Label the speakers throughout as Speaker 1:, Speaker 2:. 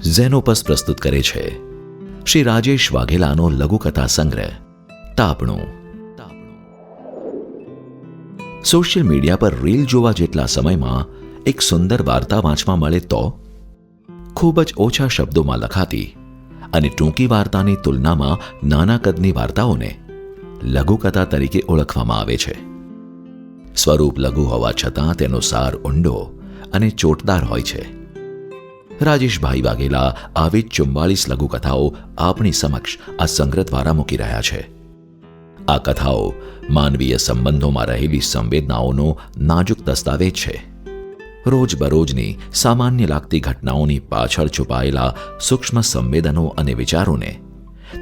Speaker 1: Xenopus પ્રસ્તુત કરે છે શ્રી રાજેશ વાઘેલાનો લઘુકથા સંગ્રહ તાપણું. સોશિયલ મીડિયા પર રીલ જોવા જેટલા સમયમાં એક સુંદર વાર્તા વાંચવા મળે તો ખૂબ જ ઓછા શબ્દોમાં લખાતી અને ટૂંકી વાર્તાની તુલનામાં નાના કદની વાર્તાઓને લઘુકથા તરીકે ઓળખવામાં આવે છે. સ્વરૂપ લઘુ હોવા છતાં તેનો સાર ઊંડો અને ચોટદાર હોય છે. રાજેશભાઈ વાઘેલા આવી 44 લઘુકથાઓ આપણી સમક્ષ આ સંગ્રહ દ્વારા મૂકી રહ્યા છે. આ કથાઓ માનવીય સંબંધોમાં રહેલી સંવેદનાઓનો નાજુક દસ્તાવેજ છે. રોજબરોજની સામાન્ય લાગતી ઘટનાઓની પાછળ છુપાયેલા સૂક્ષ્મ સંવેદનો અને વિચારોને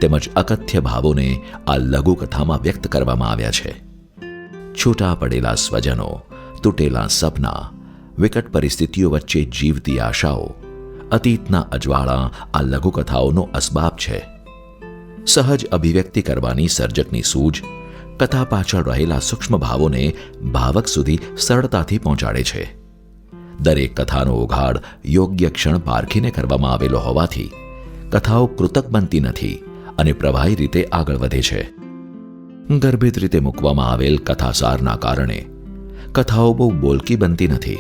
Speaker 1: તેમજ અકથ્ય ભાવોને આ લઘુકથામાં વ્યક્ત કરવામાં આવ્યા છે. છૂટા પડેલા સ્વજનો, તૂટેલા સપના, વિકટ પરિસ્થિતિઓ વચ્ચે જીવતી આશાઓ, અતીતના અજવાળા આ લઘુકથાઓનો અસબાબ છે. સહજ અભિવ્યક્તિ કરવાની સર્જકની સૂઝ કથા પાછળ રહેલા સૂક્ષ્મ ભાવોને ભાવક સુધી સરળતાથી પહોંચાડે છે. દરેક કથાનો ઉઘાડ યોગ્ય ક્ષણ પારખીને કરવામાં આવેલો હોવાથી કથાઓ કૃતક બનતી નથી અને પ્રવાહી રીતે આગળ વધે છે. ગર્ભિત રીતે મૂકવામાં આવેલ કથાસારના કારણે કથાઓ બહુ બોલકી બનતી નથી.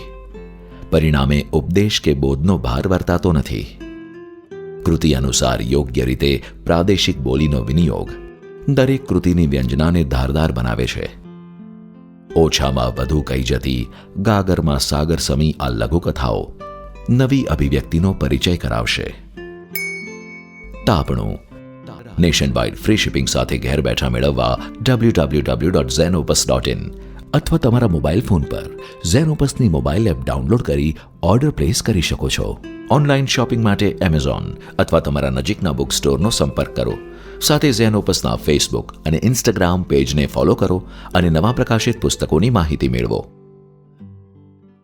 Speaker 1: પરિણામે ઉપદેશ કે બોધનો ભાર વર્તાતો નથી. કૃતિ અનુસાર યોગ્ય રીતે પ્રાદેશિક બોલીનો વિનિયોગ દરેક કૃતિની વ્યંજનાને ધારદાર બનાવે છે. ઓછામાં વધુ કહી જતી ગાગરમાં સાગર સમી આ લઘુકથાઓ નવી અભિવ્યક્તિનો પરિચય કરાવશે. તાપણું નેશન વાઇડ ફ્રી શિપિંગ સાથે ઘેર બેઠા મેળવવા www.zenopus.in અથવા તમારા મોબાઈલ ફોન પર ઝેનોપસની મોબાઈલ એપ ડાઉનલોડ કરી ઓર્ડર પ્લેસ કરી શકો છો. ઓનલાઈન શોપિંગ માટે એમેઝોન અથવા તમારા નજીકના બુક સ્ટોરનો સંપર્ક કરો. સાથે ઝેનોપસના ફેસબુક અને ઇન્સ્ટાગ્રામ પેજને ફોલો કરો અને નવા પ્રકાશિત પુસ્તકોની માહિતી મેળવો.